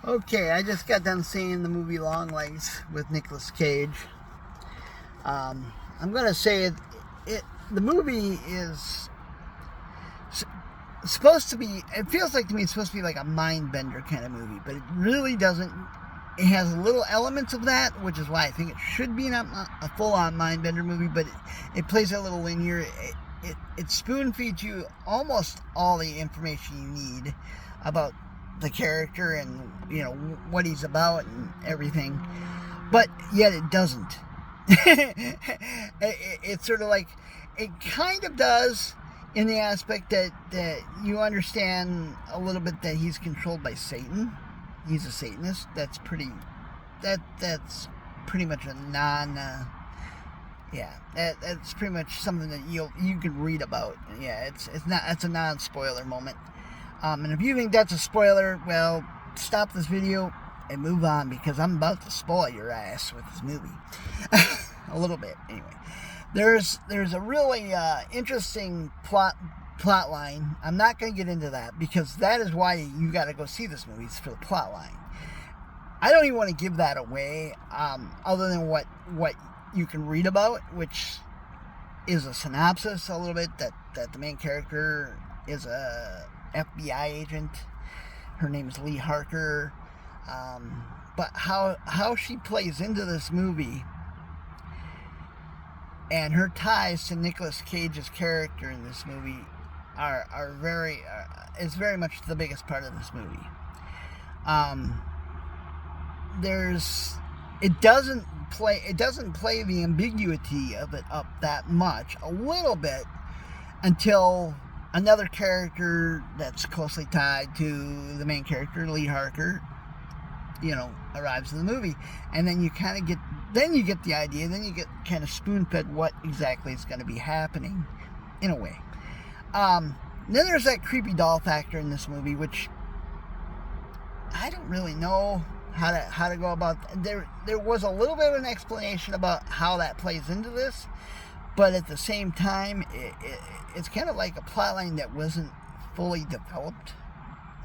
Okay, I just got done seeing the movie Longlegs with Nicolas Cage. I'm gonna say the movie is supposed to be. It feels like to me it's supposed to be like a mind bender kind of movie, but it really doesn't. It has little elements of that, which is why I think it should be not a full-on mind bender movie. But it plays a little linear. It spoon feeds you almost all the information you need about the character and what he's about and everything, but yet it doesn't. It's sort of like it kind of does in the aspect that you understand a little bit that he's controlled by Satan. He's a Satanist. That's pretty much a that's pretty much something that you can read about. It's a non-spoiler moment. And if you think that's a spoiler, well, stop this video and move on, because I'm about to spoil your ass with this movie. A little bit, anyway. There's a really interesting plot line. I'm not going to get into that, because that is why you got to go see this movie. It's for the plot line. I don't even want to give that away, other than what you can read about, which is a synopsis a little bit, that the main character is a FBI agent. Her name is Lee Harker. But how she plays into this movie and her ties to Nicolas Cage's character in this movie is very much the biggest part of this movie. It doesn't play the ambiguity of it up that much, a little bit, until another character that's closely tied to the main character, Lee Harker, arrives in the movie. And then you get the idea, then you get kind of spoon-fed what exactly is going to be happening, in a way. Then there's that creepy doll factor in this movie, which I don't really know how to go about. There was a little bit of an explanation about how that plays into this, but at the same time, it's kind of like a plotline that wasn't fully developed,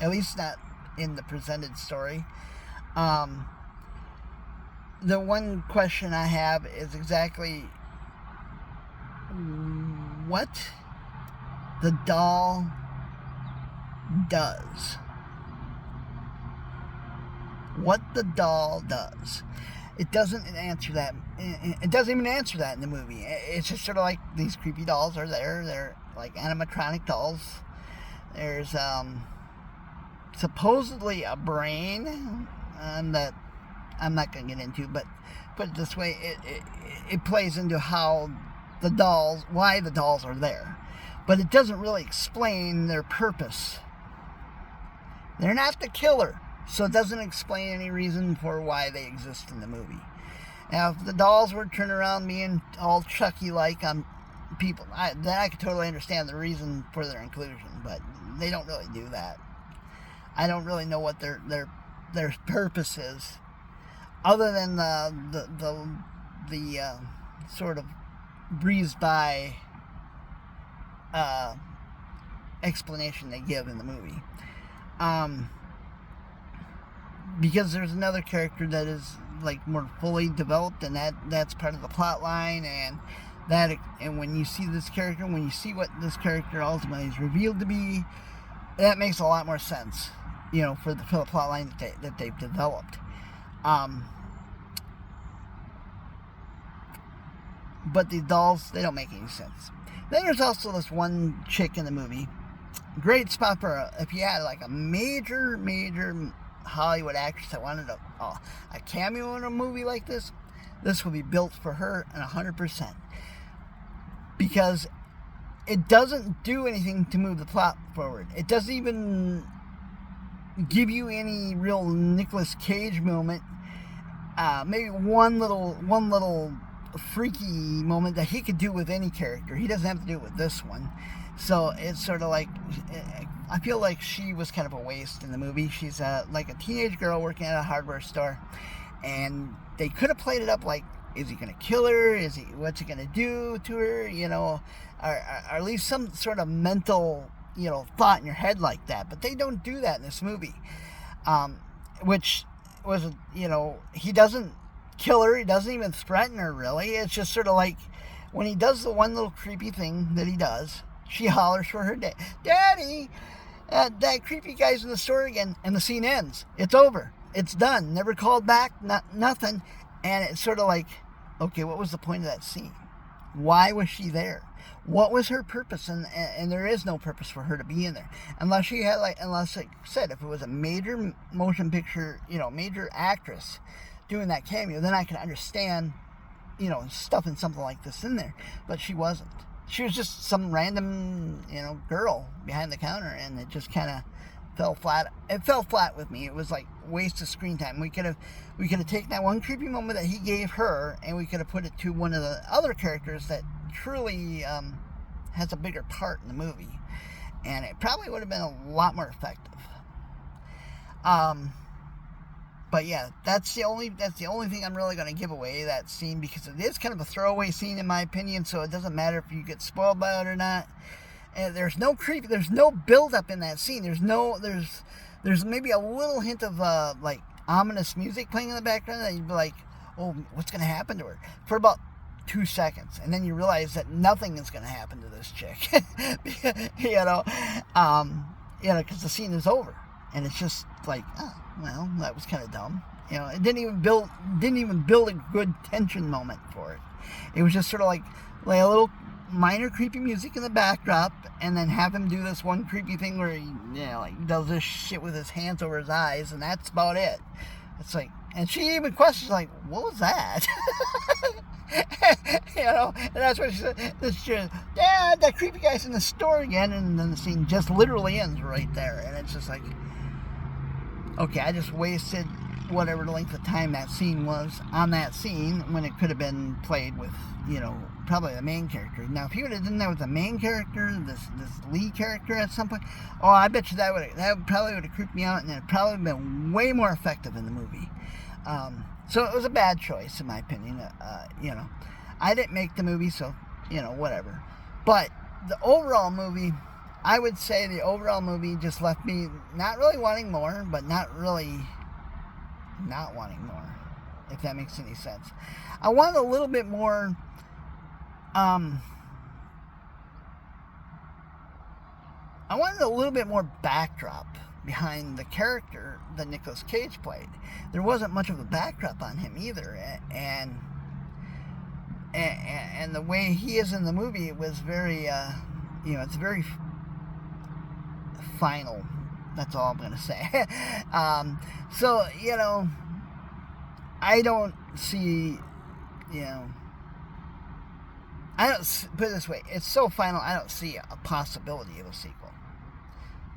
at least not in the presented story. The one question I have is exactly what the doll does. What the doll does. It doesn't answer that. It doesn't even answer that in the movie. It's just sort of like these creepy dolls are there. They're like animatronic dolls. There's supposedly a brain that I'm not going to get into, but put it this way, it plays into why the dolls are there. But it doesn't really explain their purpose. They're not the killer, so it doesn't explain any reason for why they exist in the movie. Now, if the dolls were turned around being all Chucky-like on people, then I could totally understand the reason for their inclusion, but they don't really do that. I don't really know what their purpose is, other than the sort of breezed by explanation they give in the movie. Because there's another character that is like more fully developed, and that's part of the plot line, and when you see this character, when you see what this character ultimately is revealed to be, that makes a lot more sense, for the plot line that they've developed. But the dolls, they don't make any sense. Then there's also this one chick in the movie. Great spot for if you had like a major Hollywood actress that wanted a cameo in a movie like this. This would be built for her, and 100%, because it doesn't do anything to move the plot forward. It doesn't even give you any real Nicolas Cage moment. Maybe one little freaky moment that he could do with any character. He doesn't have to do it with this one. So it's sort of like, I feel like she was kind of a waste in the movie. She's like a teenage girl working at a hardware store, and they could have played it up like, is he going to kill her? What's he going to do to her? Or at least some sort of mental, thought in your head like that. But they don't do that in this movie. which was, he doesn't kill her. He doesn't even threaten her, really. It's just sort of like when he does the one little creepy thing that he does, she hollers for her daddy. That creepy guy's in the store again, and the scene ends. It's over. It's done. Never called back. Nothing. And it's sort of like, okay, what was the point of that scene? Why was she there? What was her purpose? And there is no purpose for her to be in there. Unless she had, unless, like I said, if it was a major motion picture, major actress doing that cameo, then I can understand, stuffing something like this in there. But she wasn't. She was just some random, girl behind the counter, and it just kind of fell flat. It fell flat with me. It was like waste of screen time. We could have taken that one creepy moment that he gave her, and we could have put it to one of the other characters that truly has a bigger part in the movie, and it probably would have been a lot more effective. But yeah, that's the only thing I'm really going to give away, that scene, because it is kind of a throwaway scene in my opinion, so it doesn't matter if you get spoiled by it or not. And there's no build up in that scene. There's maybe a little hint of like ominous music playing in the background that you'd be like, oh, what's going to happen to her? For about 2 seconds, and then you realize that nothing is going to happen to this chick, because the scene is over, and it's just like, oh, well, that was kind of dumb. It didn't even build a good tension moment for it. It was just sort of like a little minor creepy music in the backdrop, and then have him do this one creepy thing where he, does this shit with his hands over his eyes, and that's about it. It's like, and she even questions, like, what was that? And that's what she said. Dad, that creepy guy's in the store again, and then the scene just literally ends right there, and it's just like, okay, I just wasted whatever the length of time that scene was on that scene when it could have been played with, probably the main character. Now, if he would have done that with the main character, this lead character at some point, oh, I bet you that probably would have creeped me out, and it probably would have been way more effective in the movie. So it was a bad choice, in my opinion. I didn't make the movie, so, whatever. But the overall movie, I would say the overall movie just left me not really wanting more, but not really not wanting more, if that makes any sense. I wanted a little bit more, backdrop behind the character that Nicolas Cage played. There wasn't much of a backdrop on him either, and the way he is in the movie, it was very, it's very final. That's all I'm going to say. So, I don't see, put it this way, it's so final, I don't see a possibility of a sequel.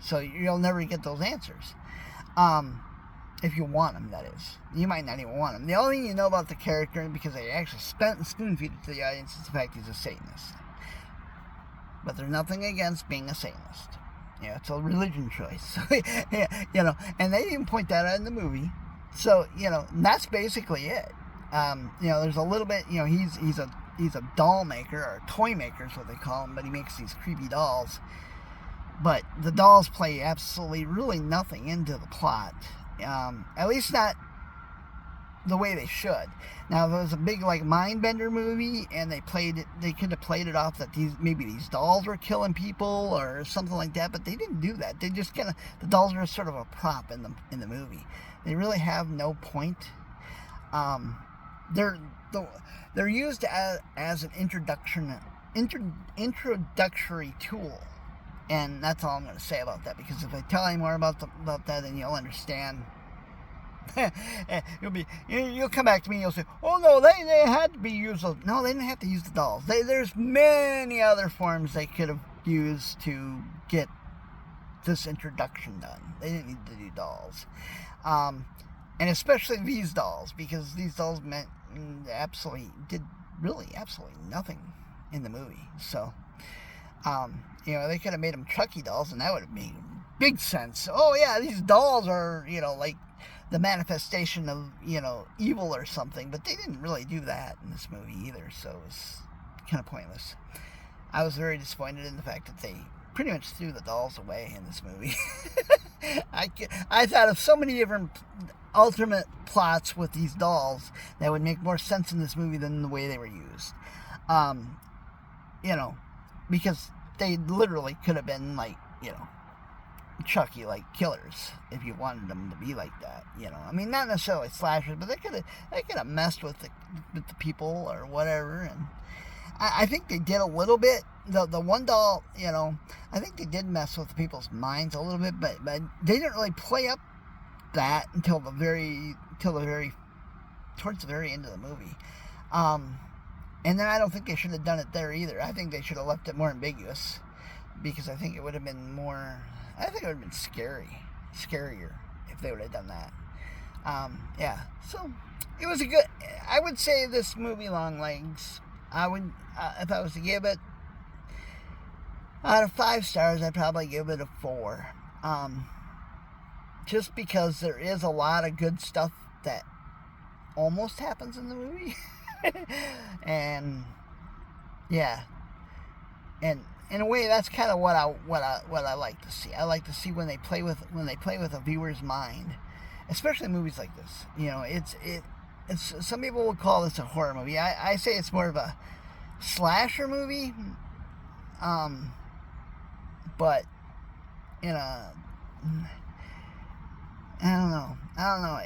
So you'll never get those answers. If you want them, that is. You might not even want them. The only thing you know about the character, because they actually spoon-feed it to the audience, is the fact he's a Satanist. But there's nothing against being a Satanist. It's a religion choice. And they even point that out in the movie. So, and that's basically it. There's a little bit, he's a doll maker, or toy maker is what they call him, but he makes these creepy dolls. But the dolls play absolutely really nothing into the plot. At least not the way they should. Now, if it was a big, mind-bender movie, and they could have played it off that maybe these dolls were killing people or something like that, but they didn't do that. They just the dolls are sort of a prop in the movie. They really have no point. They're used as an introductory tool. And that's all I'm going to say about that, because if I tell you more about that, then you'll understand. You'll come back to me and you'll say, oh no, they had to be used. No, they didn't have to use the dolls. There's many other forms they could have used to get this introduction done. They didn't need to do dolls. And especially these dolls, because these dolls did really absolutely nothing in the movie. So, they could have made them Chucky dolls, and that would have made big sense. Oh yeah, these dolls are, like the manifestation of, evil or something, but they didn't really do that in this movie either, so it was kind of pointless. I was very disappointed in the fact that they pretty much threw the dolls away in this movie. I thought of so many different ultimate plots with these dolls that would make more sense in this movie than the way they were used. You know, because they literally could have been like, you know, Chucky like killers if you wanted them to be like that. You know, I mean, not necessarily slashers, but they could have messed with the people or whatever. And I think they did a little bit. The one doll, you know, I think they did mess with people's minds a little bit, but they didn't really play up that until towards the very end of the movie. And then I don't think they should have done it there either. I think they should have left it more ambiguous, because I think it would have been more. I think it would have been scarier if they would have done that. Yeah. So it was a good. I would say this movie, Longlegs. I would, if I was to give it out of 5 stars, I'd probably give it a 4. Just because there is a lot of good stuff that almost happens in the movie. And yeah, and in a way, that's kind of what I like to see. I like to see when they play with a viewer's mind, especially in movies like this. You know, it's some people would call this a horror movie. I say it's more of a slasher movie. But you know, I don't know.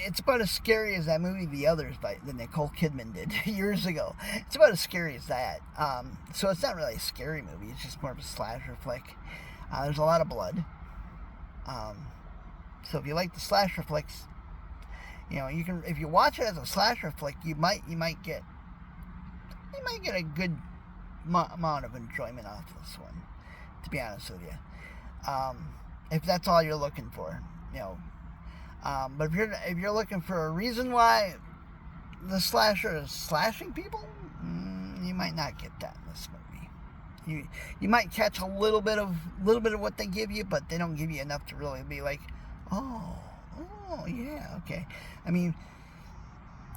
It's about as scary as that movie The Others that Nicole Kidman did years ago. It's about as scary as that. So it's not really a scary movie. It's just more of a slasher flick. There's a lot of blood. So if you like the slasher flicks, you know, you can. If you watch it as a slasher flick, you might get a good amount of enjoyment off this one. To be honest with you, if that's all you're looking for, you know. But if you're looking for a reason why the slasher is slashing people, you might not get that in this movie. You might catch a little bit of what they give you, but they don't give you enough to really be like, oh yeah, okay. I mean,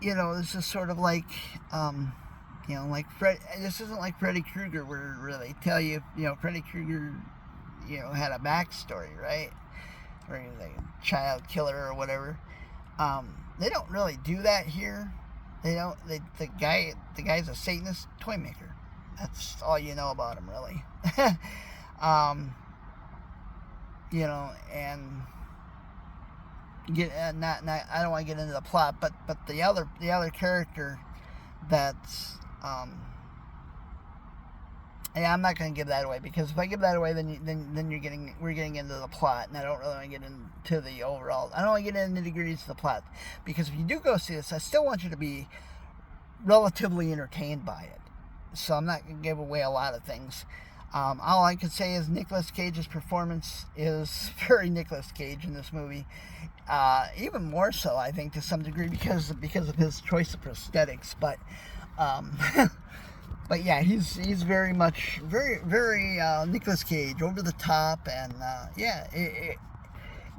you know, this is sort of like, you know, like this isn't like Freddy Krueger, where they tell you, you know, Freddy Krueger, you know, had a backstory, right? Or he's like a child killer or whatever. They don't really do that here. They don't. The guy's a Satanist toy maker. That's all you know about him, really. You know, and not. I don't want to get into the plot, but the other character that's yeah, I'm not going to give that away, because if I give that away, then we're getting into the plot, and I don't really want to get into the overall. I don't want to get into the nitty-gritties of the plot, because if you do go see this, I still want you to be relatively entertained by it. So I'm not going to give away a lot of things. All I can say is Nicolas Cage's performance is very Nicolas Cage in this movie. Even more so, I think, to some degree, because of his choice of prosthetics. But but yeah, he's very much very Nicolas Cage, over the top, and yeah,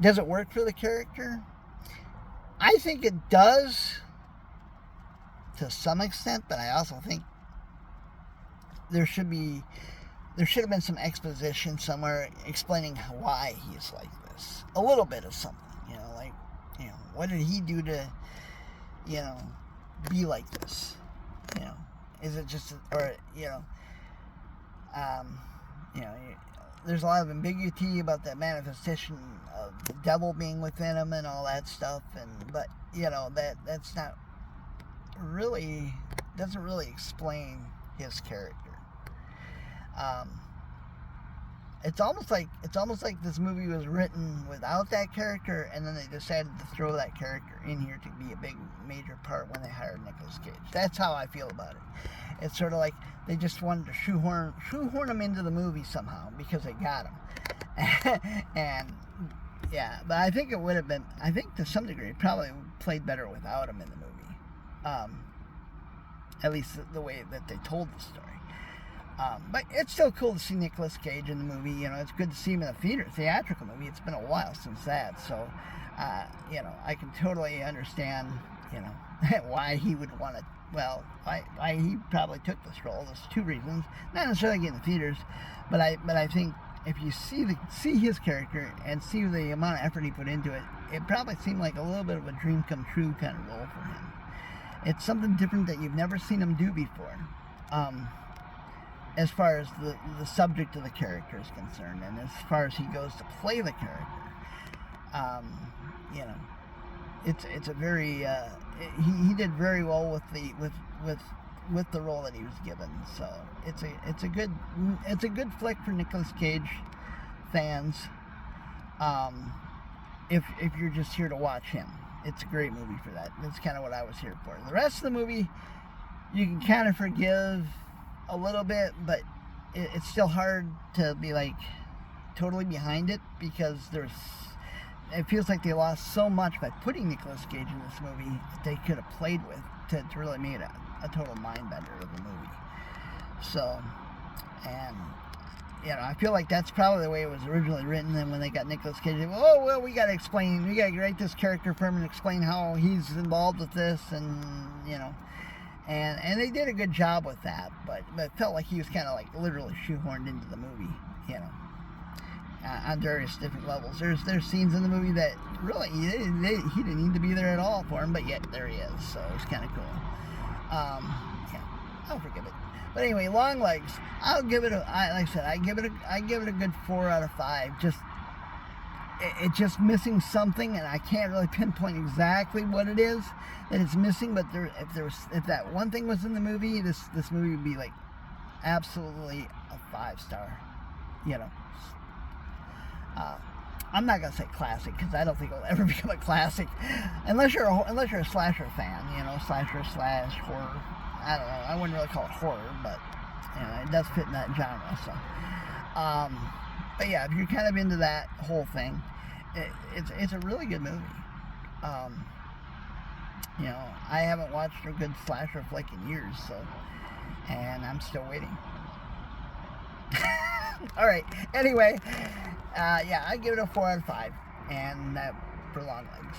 does it work for the character? I think it does to some extent, but I also think there should have been some exposition somewhere explaining why he's like this. A little bit of something, you know, like, you know, what did he do to, you know, be like this, you know. Is it just, or, you know, there's a lot of ambiguity about that manifestation of the devil being within him and all that stuff, but, you know, that's not really, doesn't really explain his character. It's almost like this movie was written without that character, and then they decided to throw that character in here to be a big major part when they hired Nicolas Cage. That's how I feel about it. It's sort of like they just wanted to shoehorn him into the movie somehow because they got him. And yeah, but I think it would have been. I think to some degree it probably played better without him in the movie. At least the way that they told the story. But it's still cool to see Nicolas Cage in the movie. You know, it's good to see him in a theatrical movie. It's been a while since that, so you know, I can totally understand, you know, why he would want to. Well, why he probably took this role. There's 2 reasons. Not necessarily getting the theaters, but I think if you see his character and see the amount of effort he put into it, it probably seemed like a little bit of a dream come true kind of role for him. It's something different that you've never seen him do before, as far as the subject of the character is concerned, and as far as he goes to play the character. You know, it's a very he did very well with the role that he was given. So it's a good flick for Nicolas Cage fans. If you're just here to watch him, it's a great movie for that. That's kind of what I was here for. The rest of the movie, you can kind of forgive a little bit, but it's still hard to be like totally behind it, because it feels like they lost so much by putting Nicolas Cage in this movie that they could have played with to really make it a total mind bender of the movie. So, and you know, I feel like that's probably the way it was originally written. And when they got Nicolas Cage, they, oh well, we got to write this character for him and explain how he's involved with this, and you know, and they did a good job with that. But it felt like he was kind of like literally shoehorned into the movie, you know. On various different levels. There's scenes in the movie that really he didn't need to be there at all for him, but yet there he is. So it's kind of cool. Yeah, I'll forgive it. But anyway, Longlegs, I'll give it like I said, I give it a good 4 out of 5. Just it's just missing something, and I can't really pinpoint exactly what it is that it's missing. But if that one thing was in the movie, this movie would be like absolutely a 5-star. You know. I'm not gonna say classic, because I don't think it'll ever become a classic, unless you're a slasher fan, you know, slasher / horror. I don't know. I wouldn't really call it horror, but you know, it does fit in that genre. So, but yeah, if you're kind of into that whole thing, it's a really good movie. You know, I haven't watched a good slasher flick in years, so, and I'm still waiting. All right. Anyway, yeah, I give it a 4 out of 5, and that for Longlegs.